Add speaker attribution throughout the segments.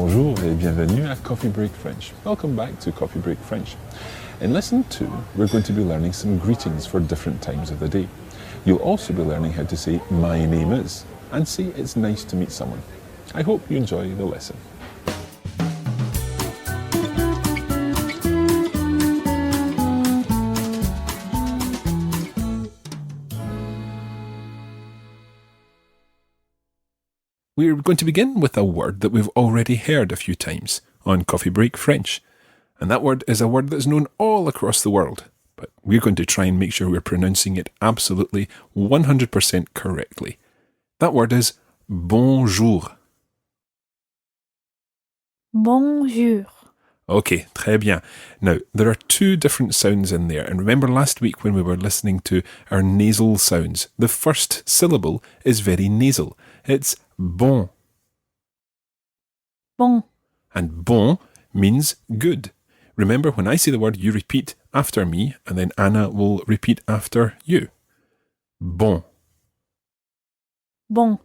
Speaker 1: Bonjour et bienvenue à Coffee Break French. Welcome back to Coffee Break French. In lesson 2, we're going to be learning some greetings for different times of the day. You'll also be learning how to say my name is and say it's nice to meet someone. I hope you enjoy the lesson. We're going to begin with a word that we've already heard a few times on Coffee Break French. And that word is a word that's known all across the world. But we're going to try and make sure we're pronouncing it absolutely 100% correctly. That word is bonjour.
Speaker 2: Bonjour.
Speaker 1: Okay, très bien. Now, there are two different sounds in there. And remember last week when we were listening to our nasal sounds, the first syllable is very nasal. It's bon.
Speaker 2: Bon.
Speaker 1: And bon means good. Remember, when I say the word, you repeat after me, and then Anna will repeat after you. Bon.
Speaker 2: Bon.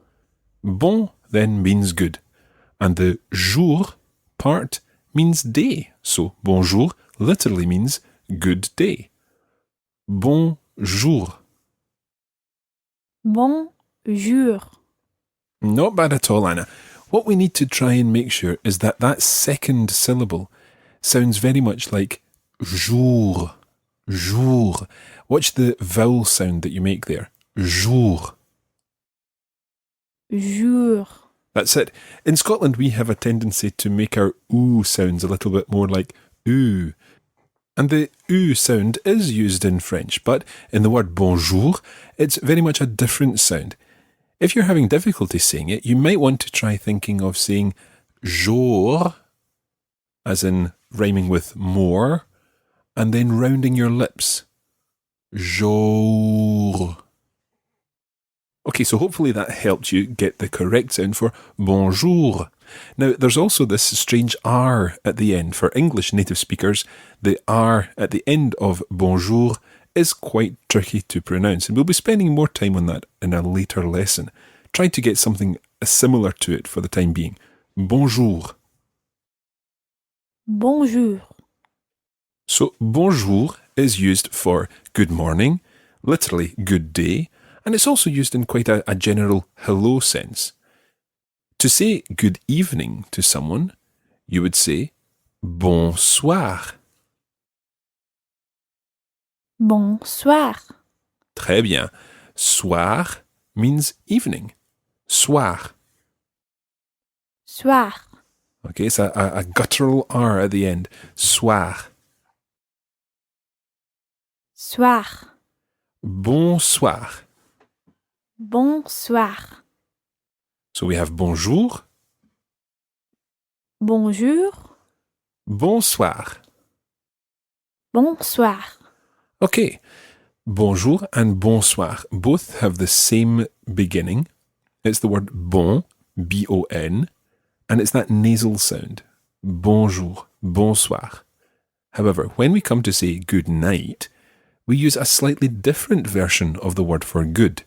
Speaker 1: Bon then means good. And the jour part means day. So bonjour literally means good day. Bonjour.
Speaker 2: Bonjour.
Speaker 1: Not bad at all, Anna. What we need to try and make sure is that that second syllable sounds very much like jour. Jour. Watch the vowel sound that you make there. Jour.
Speaker 2: Jour.
Speaker 1: That's it. In Scotland, we have a tendency to make our oo sounds a little bit more like oo. And the oo sound is used in French, but in the word bonjour, it's very much a different sound. If you're having difficulty saying it, you might want to try thinking of saying jour, as in rhyming with more, and then rounding your lips. Jour. Okay, so hopefully that helped you get the correct sound for bonjour. Now, there's also this strange R at the end. For English native speakers, the R at the end of bonjour is quite tricky to pronounce, and we'll be spending more time on that in a later lesson, trying to get something similar to it for the time being. Bonjour.
Speaker 2: Bonjour.
Speaker 1: So bonjour is used for good morning, literally good day, and it's also used in quite a general hello sense. To say good evening to someone, you would say bonsoir.
Speaker 2: Bonsoir.
Speaker 1: Très bien. Soir means evening. Soir.
Speaker 2: Soir.
Speaker 1: Okay, it's a guttural R at the end. Soir.
Speaker 2: Soir.
Speaker 1: Bonsoir.
Speaker 2: Bonsoir.
Speaker 1: So we have bonjour,
Speaker 2: Bonjour.
Speaker 1: bonsoir.
Speaker 2: Bonsoir.
Speaker 1: Okay, bonjour and bonsoir both have the same beginning. It's the word bon, B-O-N, and it's that nasal sound. Bonjour, bonsoir. However, when we come to say good night, we use a slightly different version of the word for good,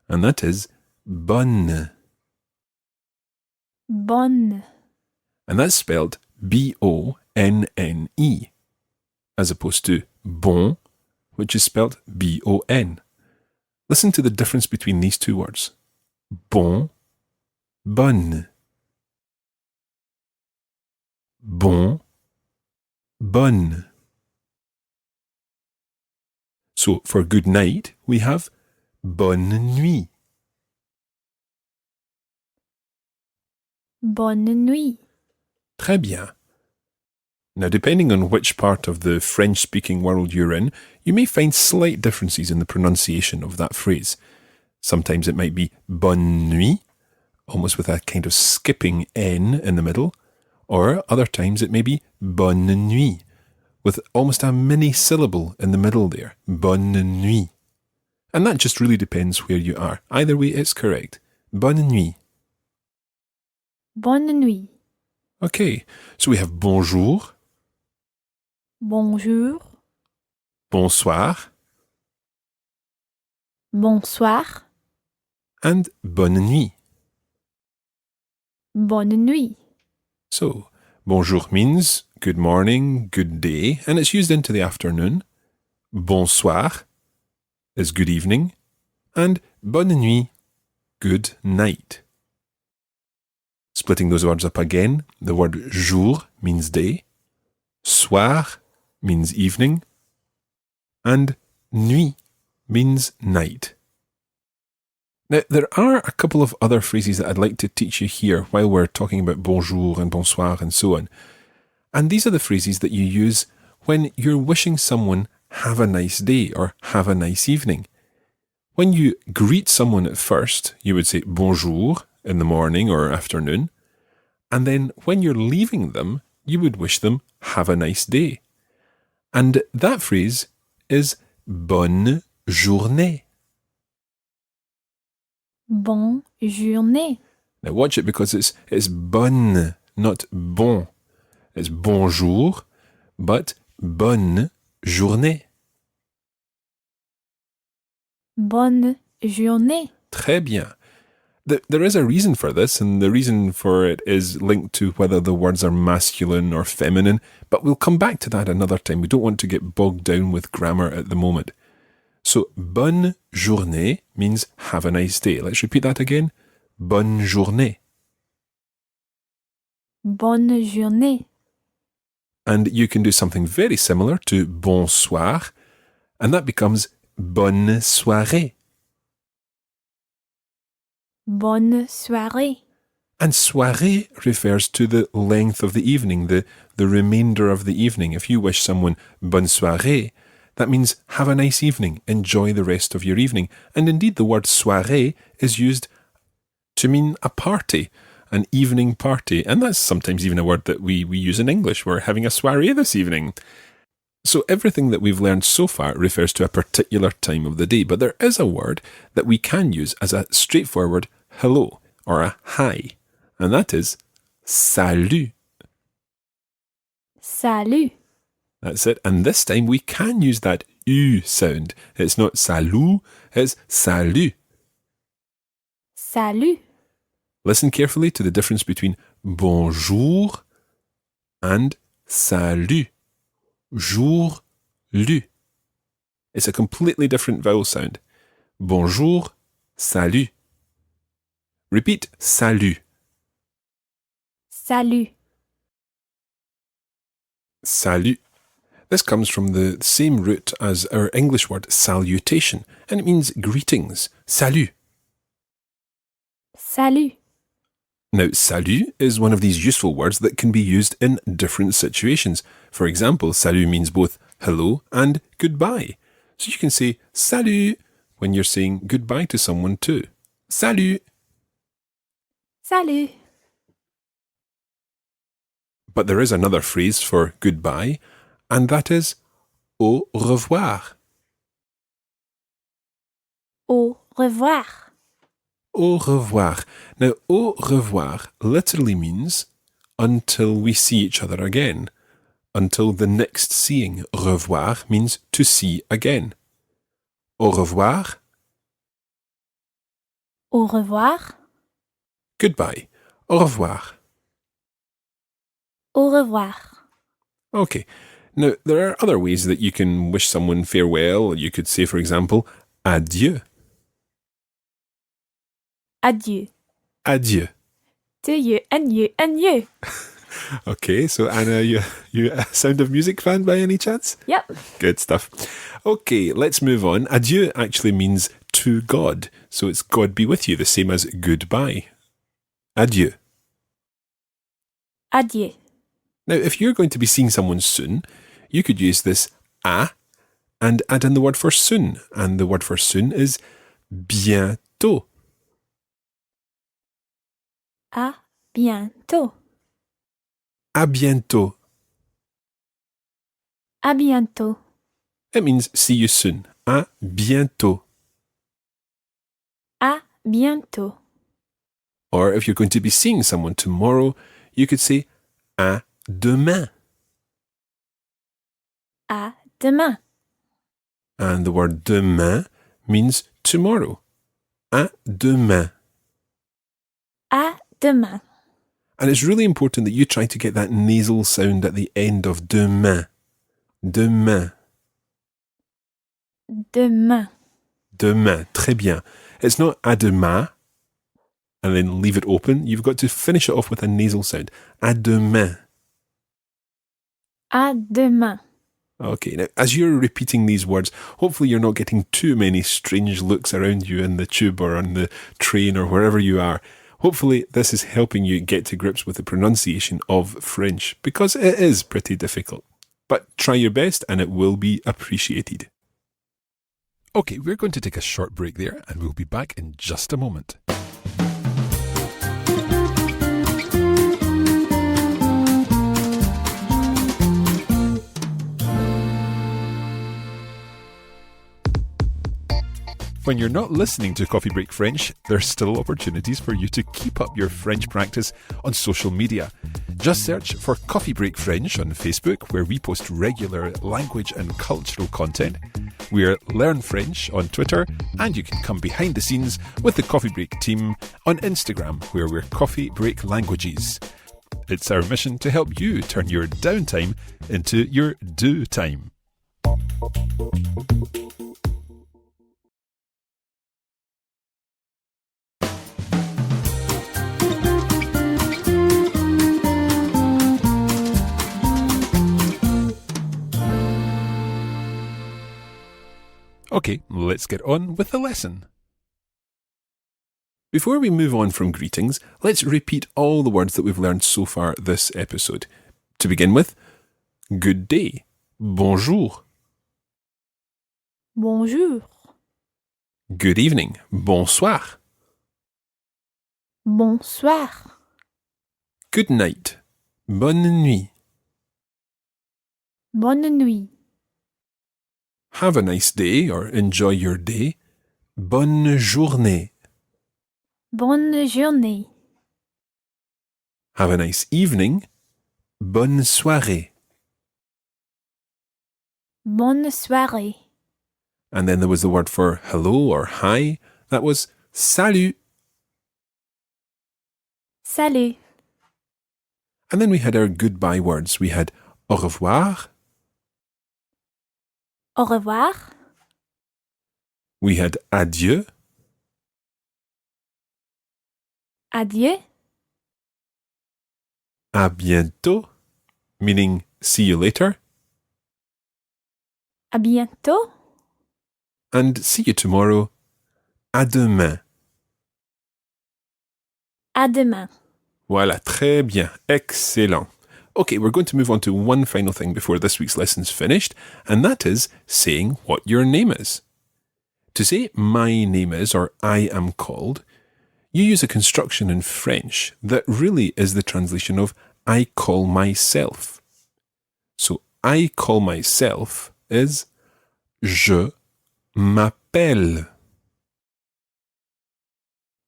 Speaker 1: and that is bonne.
Speaker 2: Bonne.
Speaker 1: And that's spelled B-O-N-N-E, as opposed to bon, which is spelled B-O-N. Listen to the difference between these two words. Bon, bonne. Bon, bonne. So for good night, we have bonne nuit.
Speaker 2: Bonne nuit.
Speaker 1: Très bien. Now, depending on which part of the French-speaking world you're in, you may find slight differences in the pronunciation of that phrase. Sometimes it might be bonne nuit, almost with a kind of skipping N in the middle, or other times it may be bonne nuit, with almost a mini syllable in the middle there, bonne nuit. And that just really depends where you are. Either way, it's correct. Bonne nuit.
Speaker 2: Bonne nuit.
Speaker 1: Okay, so we have bonjour,
Speaker 2: Bonjour.
Speaker 1: bonsoir,
Speaker 2: Bonsoir.
Speaker 1: and bonne nuit.
Speaker 2: Bonne nuit.
Speaker 1: So, bonjour means good morning, good day, and it's used into the afternoon. Bonsoir is good evening, and bonne nuit, good night. Splitting those words up again, the word jour means day, soir means evening, and nuit means night. Now, there are a couple of other phrases that I'd like to teach you here while we're talking about bonjour and bonsoir and so on. And these are the phrases that you use when you're wishing someone have a nice day or have a nice evening. When you greet someone at first, you would say bonjour in the morning or afternoon. And then when you're leaving them, you would wish them have a nice day. And that phrase is bonne journée.
Speaker 2: Bonne journée.
Speaker 1: Now watch it because it's bonne, not bon. It's bonjour, but bonne journée.
Speaker 2: Bonne journée.
Speaker 1: Très bien. There is a reason for this, and the reason for it is linked to whether the words are masculine or feminine, but we'll come back to that another time. We don't want to get bogged down with grammar at the moment. So, bonne journée means have a nice day. Let's repeat that again. Bonne journée.
Speaker 2: Bonne journée.
Speaker 1: And you can do something very similar to bonsoir, and that becomes bonne soirée.
Speaker 2: Bonne soirée.
Speaker 1: And soirée refers to the length of the evening, the remainder of the evening. If you wish someone bonne soirée, that means have a nice evening, enjoy the rest of your evening. And indeed, the word soirée is used to mean a party, an evening party. And that's sometimes even a word that we use in English. We're having a soirée this evening. So everything that we've learned so far refers to a particular time of the day. But there is a word that we can use as a straightforward hello or a hi. And that is salut.
Speaker 2: Salut.
Speaker 1: That's it. And this time we can use that U sound. It's not salut, it's salut.
Speaker 2: Salut.
Speaker 1: Listen carefully to the difference between bonjour and salut. Jour, lu. It's a completely different vowel sound. Bonjour, salut. Repeat salut.
Speaker 2: Salut.
Speaker 1: Salut. This comes from the same root as our English word salutation, and it means greetings. Salut.
Speaker 2: Salut.
Speaker 1: Now, salut is one of these useful words that can be used in different situations. For example, salut means both hello and goodbye. So you can say salut when you're saying goodbye to someone too. Salut.
Speaker 2: Salut.
Speaker 1: But there is another phrase for goodbye, and that is au revoir.
Speaker 2: Au revoir.
Speaker 1: Au revoir. Now, au revoir literally means until we see each other again. Until the next seeing. Revoir means to see again. Au revoir.
Speaker 2: Au revoir.
Speaker 1: Goodbye. Au revoir.
Speaker 2: Au revoir.
Speaker 1: Okay. Now, there are other ways that you can wish someone farewell. You could say, for example, adieu.
Speaker 2: Adieu.
Speaker 1: Adieu.
Speaker 2: To you, adieu, adieu.
Speaker 1: Okay, so Anna, you a Sound of Music fan by any chance?
Speaker 2: Yep.
Speaker 1: Good stuff. Okay, let's move on. Adieu actually means to God. So it's God be with you, the same as goodbye. Adieu.
Speaker 2: Adieu.
Speaker 1: Now, if you're going to be seeing someone soon, you could use this à and add in the word for soon. And the word for soon is bientôt.
Speaker 2: À bientôt.
Speaker 1: À bientôt.
Speaker 2: À bientôt.
Speaker 1: It means see you soon. À bientôt.
Speaker 2: À bientôt.
Speaker 1: Or if you're going to be seeing someone tomorrow, you could say à demain.
Speaker 2: À demain.
Speaker 1: And the word demain means tomorrow. À demain.
Speaker 2: À demain.
Speaker 1: And it's really important that you try to get that nasal sound at the end of demain. Demain.
Speaker 2: Demain.
Speaker 1: Demain. Très bien. It's not à demain and then leave it open. You've got to finish it off with a nasal sound. À demain.
Speaker 2: À demain.
Speaker 1: Okay, now as you're repeating these words, hopefully you're not getting too many strange looks around you in the tube or on the train or wherever you are. Hopefully this is helping you get to grips with the pronunciation of French, because it is pretty difficult. But try your best and it will be appreciated. Okay, we're going to take a short break there and we'll be back in just a moment. When you're not listening to Coffee Break French, there's still opportunities for you to keep up your French practice on social media. Just search for Coffee Break French on Facebook, where we post regular language and cultural content. We're Learn French on Twitter, and you can come behind the scenes with the Coffee Break team on Instagram, where we're Coffee Break Languages. It's our mission to help you turn your downtime into your do time. Okay, let's get on with the lesson. Before we move on from greetings, let's repeat all the words that we've learned so far this episode. To begin with, good day, bonjour.
Speaker 2: Bonjour.
Speaker 1: Good evening, bonsoir.
Speaker 2: Bonsoir.
Speaker 1: Good night, bonne nuit.
Speaker 2: Bonne nuit.
Speaker 1: Have a nice day or enjoy your day. Bonne journée.
Speaker 2: Bonne journée.
Speaker 1: Have a nice evening. Bonne soirée.
Speaker 2: Bonne soirée.
Speaker 1: And then there was the word for hello or hi. That was salut.
Speaker 2: Salut.
Speaker 1: And then we had our goodbye words. We had au revoir.
Speaker 2: Au revoir.
Speaker 1: We had adieu.
Speaker 2: Adieu.
Speaker 1: À bientôt, meaning see you later.
Speaker 2: À bientôt.
Speaker 1: And see you tomorrow. À demain.
Speaker 2: À demain.
Speaker 1: Voilà, très bien. Excellent. Okay, we're going to move on to one final thing before this week's lesson's finished, and that is saying what your name is. To say my name is or I am called, you use a construction in French that really is the translation of I call myself. So I call myself is je m'appelle.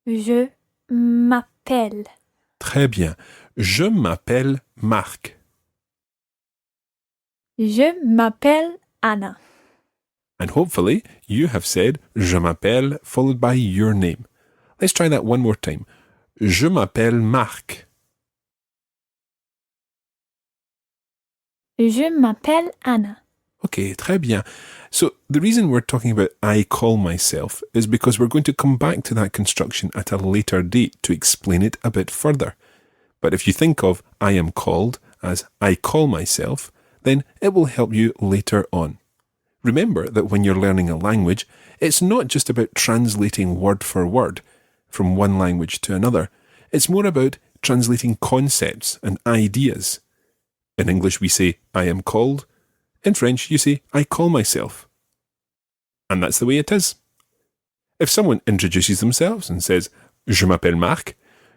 Speaker 2: Je m'appelle.
Speaker 1: Très bien. Je m'appelle Marc.
Speaker 2: Je m'appelle Anna.
Speaker 1: And hopefully you have said je m'appelle followed by your name. Let's try that one more time. Je m'appelle Marc.
Speaker 2: Je m'appelle Anna.
Speaker 1: Okay, très bien. So the reason we're talking about I call myself is because we're going to come back to that construction at a later date to explain it a bit further. But if you think of I am called as I call myself, then it will help you later on. Remember that when you're learning a language, it's not just about translating word for word from one language to another. It's more about translating concepts and ideas. In English, we say I am called. In French, you say I call myself. And that's the way it is. If someone introduces themselves and says, Je m'appelle Marc,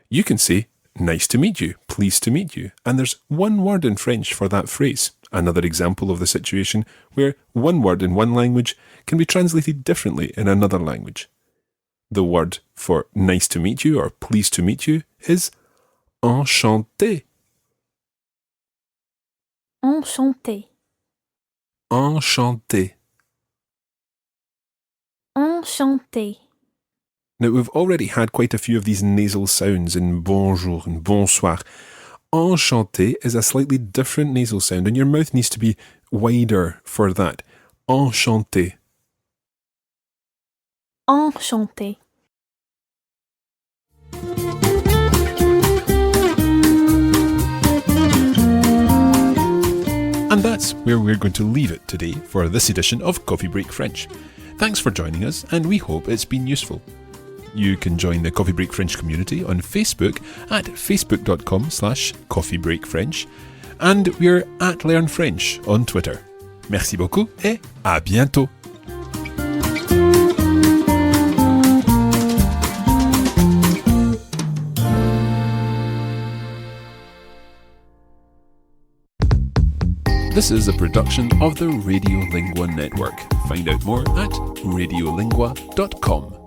Speaker 1: you can say, nice to meet you, pleased to meet you. And there's one word in French for that phrase. Another example of the situation where one word in one language can be translated differently in another language. The word for nice to meet you or pleased to meet you is enchanté.
Speaker 2: Enchanté.
Speaker 1: Enchanté.
Speaker 2: Enchanté.
Speaker 1: Now, we've already had quite a few of these nasal sounds in bonjour and bonsoir. Enchanté is a slightly different nasal sound, and your mouth needs to be wider for that. Enchanté.
Speaker 2: Enchanté.
Speaker 1: And that's where we're going to leave it today for this edition of Coffee Break French. Thanks for joining us, and we hope it's been useful. You can join the Coffee Break French community on Facebook at facebook.com/coffeebreakfrench, and we're at Learn French on Twitter. Merci beaucoup et à bientôt. This is a production of the Radiolingua Network. Find out more at radiolingua.com.